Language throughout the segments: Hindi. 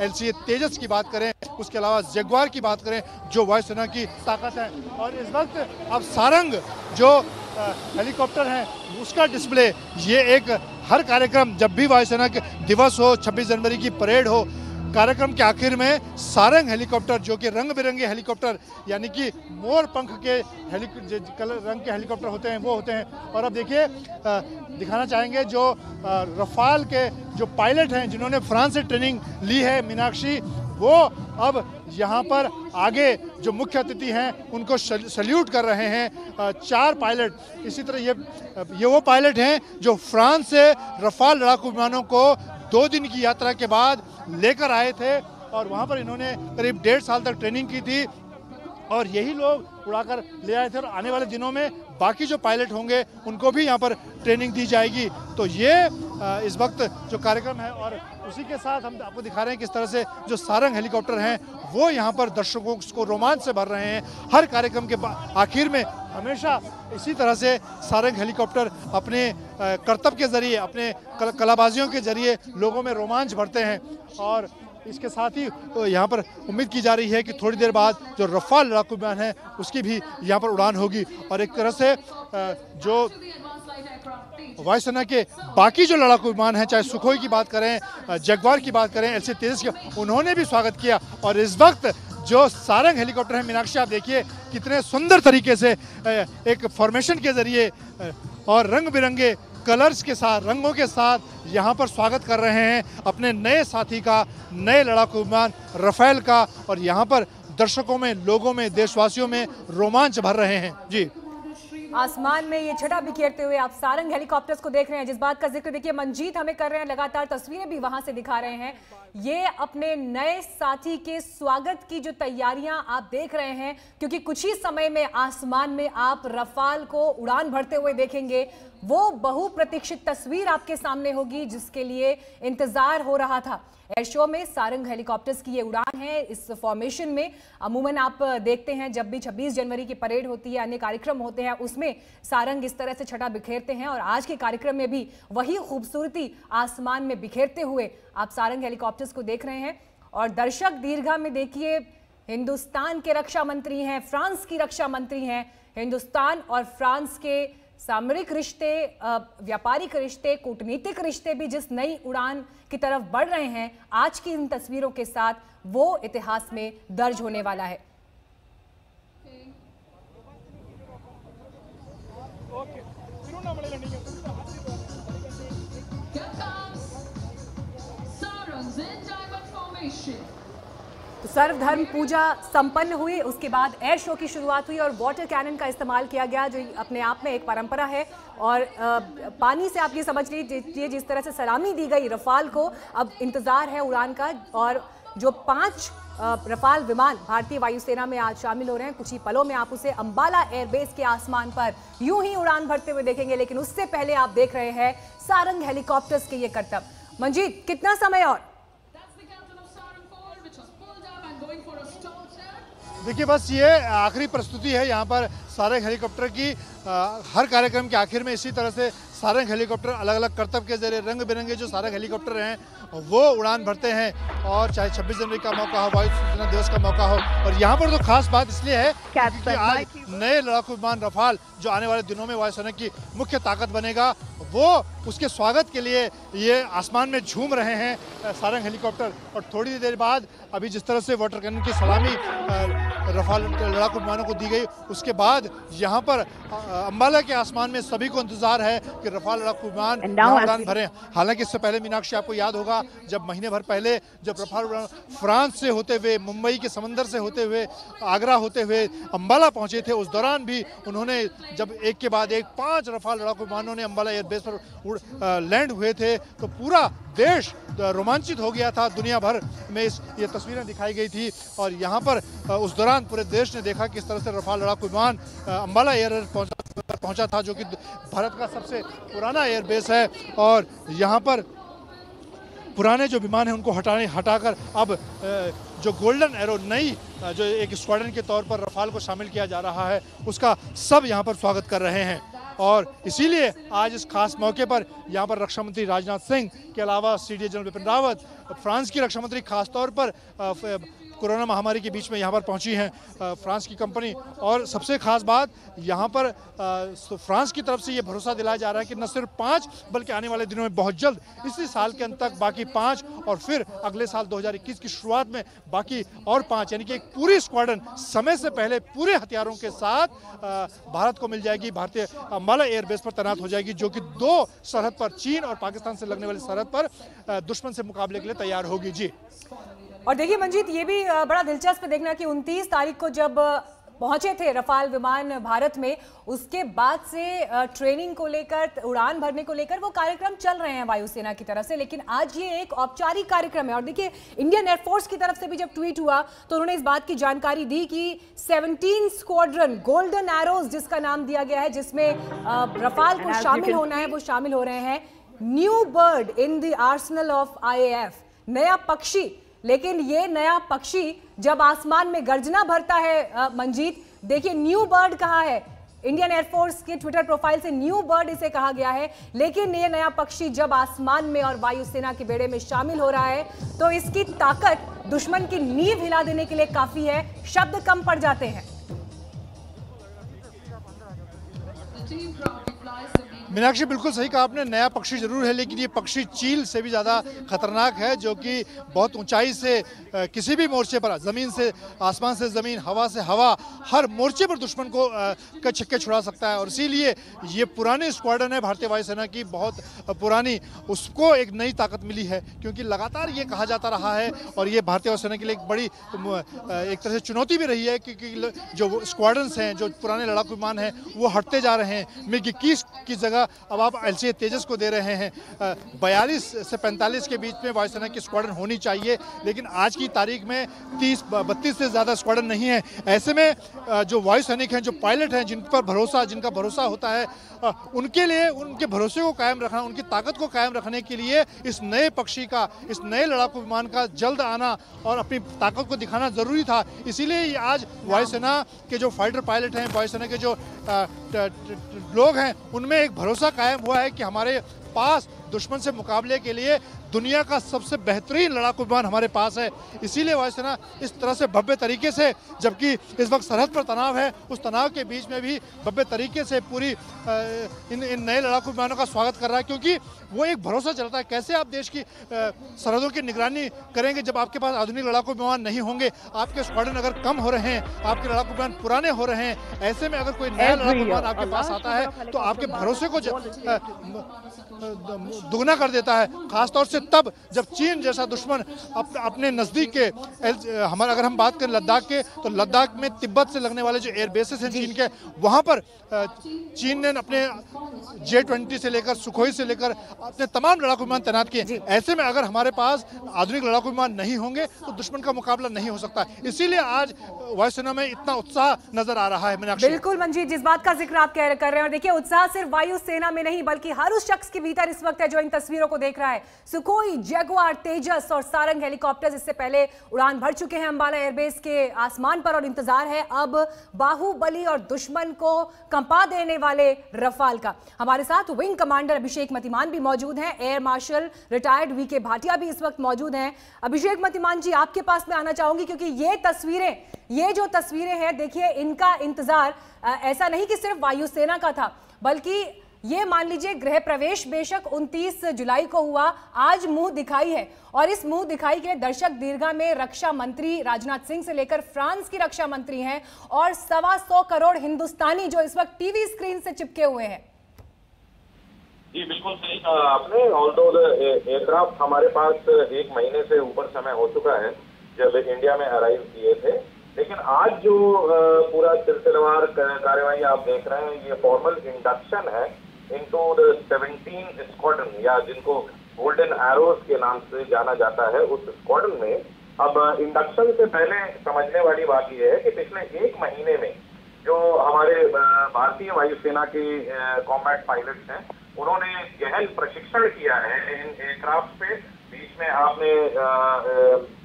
LCA तेजस की बात करें, उसके अलावा जगुआर की बात करें, जो वायुसेना की ताकत है। और इस वक्त अब सारंग जो हेलीकॉप्टर हैं उसका डिस्प्ले, ये एक हर कार्यक्रम, जब भी वायुसेना के दिवस हो, 26 जनवरी की परेड हो, कार्यक्रम के आखिर में सारंग हेलीकॉप्टर, जो कि रंग बिरंगे हेलीकॉप्टर यानी कि मोर पंख के रंग के हेलीकॉप्टर होते हैं, वो होते हैं। और अब देखिए दिखाना चाहेंगे जो रफाल के जो पायलट हैं जिन्होंने फ्रांस से ट्रेनिंग ली है, मीनाक्षी, वो अब यहाँ पर आगे जो मुख्य अतिथि हैं उनको सल्यूट कर रहे हैं। 4 पायलट, इसी तरह ये वो पायलट हैं जो फ्रांस से रफाल लड़ाकू विमानों को 2 दिन की यात्रा के बाद लेकर आए थे और वहाँ पर इन्होंने करीब 1.5 साल तक ट्रेनिंग की थी और यही लोग उड़ाकर ले आए थे। और आने वाले दिनों में बाकी जो पायलट होंगे उनको भी यहाँ पर ट्रेनिंग दी जाएगी। तो ये इस वक्त जो कार्यक्रम है, और उसी के साथ हम आपको दिखा रहे हैं किस तरह से जो सारंग हेलीकॉप्टर हैं वो यहाँ पर दर्शकों को रोमांच से भर रहे हैं। हर कार्यक्रम के आखिर में हमेशा इसी तरह से सारंग हेलीकॉप्टर अपने करतब के जरिए, अपने कलाबाजियों के जरिए लोगों में रोमांच भरते हैं। और इसके साथ ही यहाँ पर उम्मीद की जा रही है कि थोड़ी देर बाद जो रफाल लड़ाकू विमान है उसकी भी यहाँ पर उड़ान होगी। और एक तरह से जो वायुसेना के बाकी जो लड़ाकू विमान हैं, चाहे सुखोई की बात करें, जगुआर की बात करें, LCA तेजस की, उन्होंने भी स्वागत किया। और इस वक्त जो सारंग हेलीकॉप्टर है, मीनाक्षी आप देखिए कितने सुंदर तरीके से एक फॉर्मेशन के जरिए और रंग बिरंगे कलर्स के साथ, रंगों के साथ यहाँ पर स्वागत कर रहे हैं अपने नए साथी का, नए लड़ाकू विमान रफेल का। और यहाँ पर दर्शकों में, लोगों में, देशवासियों में रोमांच भर रहे हैं। जी, आसमान में ये छटा बिखेरते हुए आप सारंग हेलीकॉप्टर्स को देख रहे हैं, जिस बात का जिक्र देखिए मंजीत हमें कर रहे हैं, लगातार तस्वीरें भी वहां से दिखा रहे हैं। ये अपने नए साथी के स्वागत की जो तैयारियां आप देख रहे हैं, क्योंकि कुछ ही समय में आसमान में आप रफाल को उड़ान भरते हुए देखेंगे। वो बहुप्रतीक्षित तस्वीर आपके सामने होगी जिसके लिए इंतजार हो रहा था। एयर शो में सारंग हेलीकॉप्टर्स की ये उड़ान है। इस फॉर्मेशन में अमूमन आप देखते हैं जब भी 26 जनवरी की परेड होती है, अन्य कार्यक्रम होते हैं, उसमें सारंग इस तरह से छटा बिखेरते हैं। और आज के कार्यक्रम में भी वही खूबसूरती आसमान में बिखेरते हुए आप सारंग हेलीकॉप्टर्स को देख रहे हैं। और दर्शक दीर्घा में देखिए हिंदुस्तान के रक्षा मंत्री हैं, फ्रांस की रक्षा मंत्री हैं। हिंदुस्तान और फ्रांस के सामरिक रिश्ते, व्यापारिक रिश्ते, कूटनीतिक रिश्ते भी जिस नई उड़ान की तरफ बढ़ रहे हैं, आज की इन तस्वीरों के साथ वो इतिहास में दर्ज होने वाला है। तो सर्वधर्म पूजा संपन्न हुई, उसके बाद एयर शो की शुरुआत हुई और वाटर कैनन का इस्तेमाल किया गया, जो अपने आप में एक परंपरा है। और पानी से आप ये समझ लीजिए जिस तरह से सलामी दी गई रफाल को, अब इंतजार है उड़ान का। और जो 5 रफाल विमान भारतीय वायुसेना में आज शामिल हो रहे हैं, कुछ ही पलों में आप उसे अंबाला एयरबेस के आसमान पर यूं ही उड़ान भरते हुए देखेंगे। लेकिन उससे पहले आप देख रहे हैं सारंग हेलीकॉप्टर्स के ये करतब। मंजीत, कितना समय और? देखिए बस ये आखिरी प्रस्तुति है यहाँ पर सारंग हेलीकॉप्टर की। हर कार्यक्रम के आखिर में इसी तरह से सारंग हेलीकॉप्टर अलग अलग करतब के जरिए, रंग बिरंगे जो सारंग हेलीकॉप्टर हैं वो उड़ान भरते हैं। और चाहे 26 जनवरी का मौका हो, वायु सेना दिवस का मौका हो, और यहाँ पर तो खास बात इसलिए है कि आज नए लड़ाकू विमान रफाल जो आने वाले दिनों में वायुसेना की मुख्य ताकत बनेगा, वो उसके स्वागत के लिए ये आसमान में झूम रहे हैं सारंग हेलीकॉप्टर। और थोड़ी देर बाद अभी जिस तरह से वाटर कैनन की सलामी रफाल लड़ाकू विमानों को दी गई, उसके बाद यहाँ पर अंबाला के आसमान में सभी को इंतजार है कि रफाल लड़ाकू विमान उड़ान भरें। हालांकि इससे पहले मीनाक्षी आपको याद होगा जब महीने भर पहले जब रफाल उड़ान फ्रांस से होते हुए, मुंबई के समंदर से होते हुए, आगरा होते हुए अंबाला पहुंचे थे, उस दौरान भी उन्होंने जब एक के बाद एक 5 रफाल लड़ाकू विमानों ने अंबाला एयरबेस पर लैंड हुए थे तो पूरा देश रोमांचित हो गया था। दुनिया भर में ये तस्वीरें दिखाई गई थी। और यहाँ पर उस दौरान पूरे देश ने देखा किस तरह से रफाल लड़ाकू विमान अंबाला एयरबेस पहुंचा था, जो कि भारत का सबसे पुराना एयरबेस है। और यहाँ पर पुराने जो विमान हैं उनको हटाकर अब जो गोल्डन एरो, नई जो एक स्क्वाड्रन के तौर पर रफाल को शामिल किया जा रहा है, उसका सब यहाँ पर स्वागत कर रहे हैं। और इसीलिए आज इस खास मौके पर यहाँ पर रक्षा मंत्री राजनाथ सिंह के अलावा CDS general Bipin Rawat, France की रक्षा मंत्री खासतौर पर कोरोना महामारी के बीच में यहाँ पर पहुँची हैं फ्रांस की कंपनी। और सबसे खास बात यहाँ पर फ्रांस की तरफ से ये भरोसा दिलाया जा रहा है कि न सिर्फ 5 बल्कि आने वाले दिनों में बहुत जल्द इसी साल के अंत तक बाकी 5 और फिर अगले साल 2021 की शुरुआत में बाकी और 5, यानी कि एक पूरी स्क्वाड्रन समय से पहले पूरे हथियारों के साथ भारत को मिल जाएगी। भारतीय अंबाला एयरबेस पर तैनात हो जाएगी, जो कि 2 सरहद पर, चीन और पाकिस्तान से लगने वाली सरहद पर दुश्मन से मुकाबले के लिए तैयार होगी। जी। और देखिए मंजीत, ये भी बड़ा दिलचस्प देखना कि 29 तारीख को जब पहुंचे थे रफाल विमान भारत में, उसके बाद से ट्रेनिंग को लेकर, उड़ान भरने को लेकर वो कार्यक्रम चल रहे हैं वायुसेना की तरफ से। लेकिन आज ये एक औपचारिक कार्यक्रम है। और देखिए इंडियन एयरफोर्स की तरफ से भी जब ट्वीट हुआ तो उन्होंने इस बात की जानकारी दी कि 17 स्क्वाड्रन गोल्डन एरोज जिसका नाम दिया गया है, जिसमें रफाल को शामिल होना है, वो शामिल हो रहे हैं। New bird in the Arsenal of IAF, नया पक्षी। लेकिन ये नया पक्षी जब आसमान में गर्जना भरता है मंजीत, देखिए न्यू बर्ड कहा है, इंडियन एयरफोर्स के ट्विटर प्रोफाइल से न्यू बर्ड इसे कहा गया है। लेकिन ये नया पक्षी जब आसमान में और वायुसेना के बेड़े में शामिल हो रहा है तो इसकी ताकत दुश्मन की नींव हिला देने के लिए काफी है। शब्द कम पड़ जाते हैं। मीनाक्षी, बिल्कुल सही कहा आपने, नया पक्षी जरूर है लेकिन ये पक्षी चील से भी ज़्यादा खतरनाक है, जो कि बहुत ऊंचाई से किसी भी मोर्चे पर, ज़मीन से आसमान से ज़मीन, हवा से हवा, हर मोर्चे पर दुश्मन को छक्के छुड़ा सकता है। और इसीलिए ये पुरानी स्क्वाड्रन है भारतीय वायुसेना की, बहुत पुरानी, उसको एक नई ताकत मिली है। क्योंकि लगातार ये कहा जाता रहा है और ये भारतीय वायुसेना के लिए एक बड़ी एक तरह से चुनौती भी रही है क्योंकि जो स्क्वाड्रन्स हैं, जो पुराने लड़ाकू विमान हैं, वो हटते जा रहे हैं। MiG-21 की जगह अब आप LCA तेजस को दे रहे हैं। 42 से 45 के बीच में वायुसेना की स्क्वाड्रन होनी चाहिए, लेकिन आज की तारीख में 30-32 से ज़्यादा स्क्वाड्रन नहीं है। ऐसे में जो वायुसैनिक हैं, जो पायलट हैं, जिनका भरोसा होता है, उनके लिए उनके भरोसे को कायम रखना, उनकी ताकत को कायम रखने के लिए इस नए पक्षी का, इस नए लड़ाकू विमान का जल्द आना और अपनी ताकत को दिखाना ज़रूरी था। इसीलिए आज वायुसेना के जो फाइटर पायलट हैं, वायुसेना के जो लोग हैं, उनमें एक भरोसा कायम हुआ है कि हमारे पास दुश्मन से मुकाबले के लिए दुनिया का सबसे बेहतरीन लड़ाकू विमान हमारे पास है। इसीलिए वायुसेना इस तरह से भव्य तरीके से, जबकि इस वक्त सरहद पर तनाव है, उस तनाव के बीच में भी भव्य तरीके से पूरी इन नए लड़ाकू विमानों का स्वागत कर रहा है। क्योंकि वो एक भरोसा चलता है, कैसे आप देश की सरहदों की निगरानी करेंगे जब आपके पास आधुनिक लड़ाकू विमान नहीं होंगे, आपके स्क्वाड्रन अगर कम हो रहे हैं, आपके लड़ाकू विमान पुराने हो रहे हैं। ऐसे में अगर कोई नया लड़ाकू विमान आपके पास आता है तो आपके भरोसे को दुगना कर देता है, खासतौर से तब जब चीन जैसा दुश्मन अपने नज़दीक के, अगर हम बात करें लद्दाख के, तो लद्दाख में तिब्बत से लगने वाले जो एयरबेसेस हैं चीन के, वहाँ पर चीन ने अपने J-20 से लेकर सुखोई से लेकर अपने तमाम लड़ाकू विमान तैनात किए। ऐसे में अगर हमारे पास आधुनिक लड़ाकू विमान नहीं होंगे तो दुश्मन का मुकाबला नहीं हो सकता। इसीलिए आज वायुसेना में इतना उत्साह नजर आ रहा है। बिल्कुल मंजीत, जिस बात का जिक्र आप कर रहे हैं, और देखिए उत्साह सिर्फ वायुसेना में नहीं बल्कि हर उस शख्स के भीतर इस वक्त है जो इन तस्वीरों को देख रहा है। सुखोई, जगुआर, तेजस और सारंग हेलीकॉप्टर्स इससे पहले उड़ान भर चुके हैं अंबाला एयरबेस के आसमान पर और इंतजार है अब बाहुबली और दुश्मन को कंपा देने वाले रफाल का। हमारे साथ विंग कमांडर अभिषेक मतिमान भी मौजूद हैं, air marshal retired VK Bhatia भी इस वक्त मौजूद हैं। अभिषेक मतिमान जी, आपके पास मैं आना चाहूंगी क्योंकि ये जो तस्वीरें हैं, देखिए इनका इंतजार ऐसा नहीं कि सिर्फ वायुसेना का था, बल्कि ये मान लीजिए गृह प्रवेश बेशक 29 जुलाई को हुआ, आज मुंह दिखाई है। और इस मुंह दिखाई के लिए दर्शक दीर्घा में रक्षा मंत्री राजनाथ सिंह से लेकर फ्रांस की रक्षा मंत्री हैं और 125 करोड़ हिंदुस्तानी जो इस वक्त टीवी स्क्रीन से चिपके हुए हैं। जी बिल्कुल सही कहा आपने। ऑल्दो एयरक्राफ्ट हमारे पास 1 महीने से ऊपर समय हो चुका है जब इंडिया में अराइव किए थे, लेकिन आज जो पूरा सिलसिलेवार कार्यवाही आप देख रहे हैं, ये फॉर्मल इंडक्शन है इनटू द 17 स्क्वाड्रन, या जिनको गोल्डन एरोज के नाम से जाना जाता है, उस स्क्वाड्रन में। अब इंडक्शन से पहले समझने वाली बात यह है कि पिछले 1 महीने में जो हमारे भारतीय वायुसेना के कॉम्बैट पायलट्स हैं, उन्होंने गहन प्रशिक्षण किया है इन एयरक्राफ्ट पे। बीच में आपने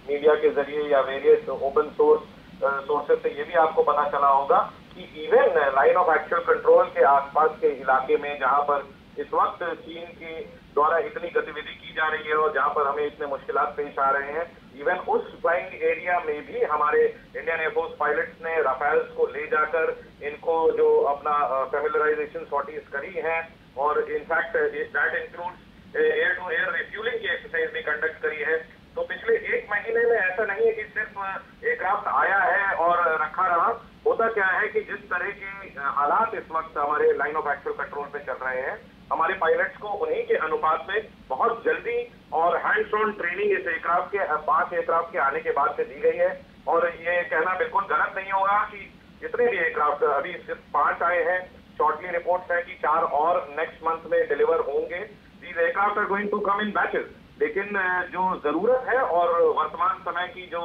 मीडिया के जरिए या वेरियस ओपन सोर्सेस से ये भी आपको पता चला होगा कि even line of actual control के आसपास के इलाके में जहां पर इस वक्त चीन के द्वारा इतनी गतिविधि की जा रही है और जहां पर हमें इतने मुश्किलात पेश आ रहे हैं, इवन उस फ्लाइंग एरिया में भी हमारे इंडियन एयरफोर्स पायलट्स ने राफेल्स को ले जाकर इनको जो अपना फेमिलराइजेशन सॉर्टीज करी है और in fact that includes air to air refuelling की एक्सरसाइज भी कंडक्ट करी है। तो पिछले 1 महीने में ऐसा नहीं है कि सिर्फ एयरक्राफ्ट आया है और रखा रहा। होता क्या है कि जिस तरह के हालात इस वक्त हमारे लाइन ऑफ एक्चुअल कंट्रोल पे चल रहे हैं, हमारे पायलट्स को उन्हीं के अनुपात में बहुत जल्दी और हैंड्स ऑन ट्रेनिंग इस एयरक्राफ्ट के 5 एयरक्राफ्ट के आने के बाद से दी गई है। और ये कहना बिल्कुल गलत नहीं होगा कि जितने भी एयरक्राफ्ट अभी सिर्फ 5 आए हैं, शॉर्टली रिपोर्ट्स है कि 4 और नेक्स्ट मंथ में डिलीवर होंगे। These aircraft are going to come in batches, लेकिन जो जरूरत है और वर्तमान समय की जो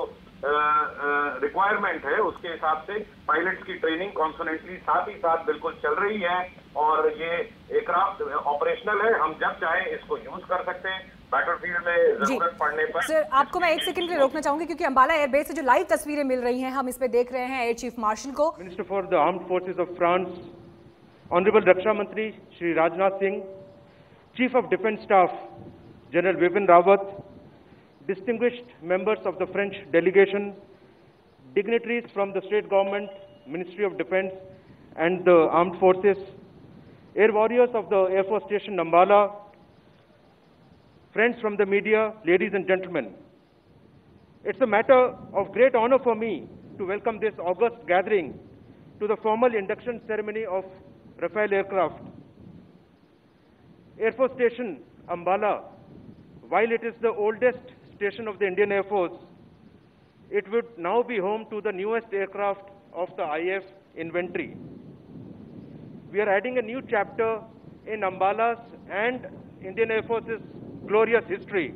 रिक्वायरमेंट है उसके हिसाब से पायलट्स की ट्रेनिंग कॉन्सोनेंटली साथ ही साथ बिल्कुल चल रही है और ये एयरक्राफ्ट ऑपरेशनल है। हम जब चाहें इसको यूज कर सकते हैं बैटलफील्ड में जरूरत पड़ने पर। सर, आपको मैं 1 सेकंड के लिए रोकना चाहूंगी क्योंकि अंबाला एयरबेस से जो लाइव तस्वीरें मिल रही हैं हम इस पे देख रहे हैं एयर चीफ मार्शल को। Minister for the armed forces of France, honourable रक्षा मंत्री Shri Rajnath Singh, chief of defence staff General Vipin Rawat, distinguished members of the French delegation, dignitaries from the state government, Ministry of Defense and the armed forces, air warriors of the Air Force Station Ambala, friends from the media, ladies and gentlemen. It's a matter of great honor for me to welcome this august gathering to the formal induction ceremony of Rafale aircraft. Air Force Station Ambala, while it is the oldest station of the Indian Air Force, it would now be home to the newest aircraft of the IAF inventory. We are adding a new chapter in Ambala's and Indian Air Force's glorious history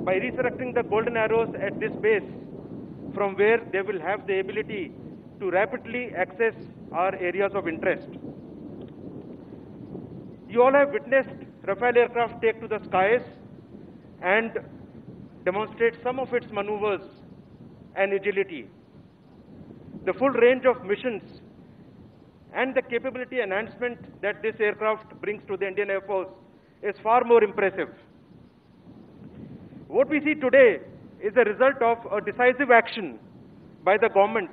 by resurrecting the golden arrows at this base, from where they will have the ability to rapidly access our areas of interest. You all have witnessed Rafale aircraft take to the skies and demonstrate some of its maneuvers and agility. The full range of missions and the capability enhancement that this aircraft brings to the Indian Air Force is far more impressive. What we see today is the result of a decisive action by the government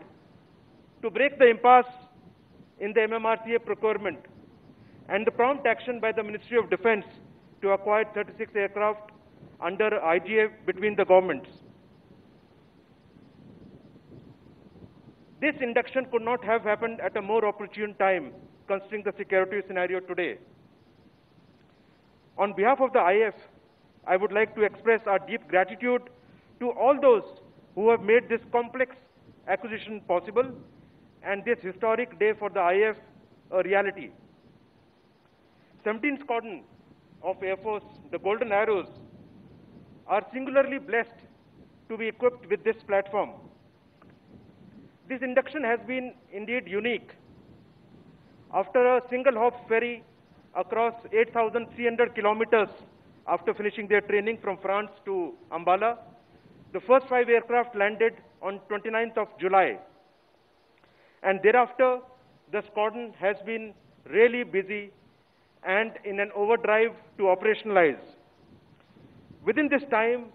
to break the impasse in the MMRCA procurement and the prompt action by the Ministry of Defense to acquire 36 aircraft under IGA between the governments. This induction could not have happened at a more opportune time, considering the security scenario today. On behalf of the IAF, I would like to express our deep gratitude to all those who have made this complex acquisition possible and this historic day for the IAF a reality. 17th Squadron of Air Force, the Golden Arrows, are singularly blessed to be equipped with this platform. This induction has been indeed unique. After a single hop ferry across 8,300 kilometers after finishing their training from France to Ambala, the first 5 aircraft landed on 29th of July. And thereafter, the squadron has been really busy and in an overdrive to operationalize. Within this time,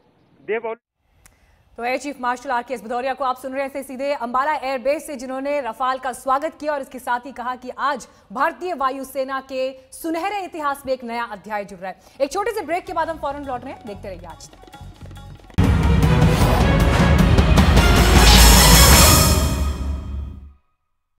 they have already... तो एयर चीफ मार्शल आर.के.एस. भदौरिया को आप सुन रहे थे सीधे अंबाला एयरबेस से, जिन्होंने रफाल का स्वागत किया और इसके साथ ही कहा कि आज भारतीय वायुसेना के सुनहरे इतिहास में एक नया अध्याय जुड़ रहा है। एक छोटे से ब्रेक के बाद हम फौरन लौट रहे हैं, देखते रहिए आज तक।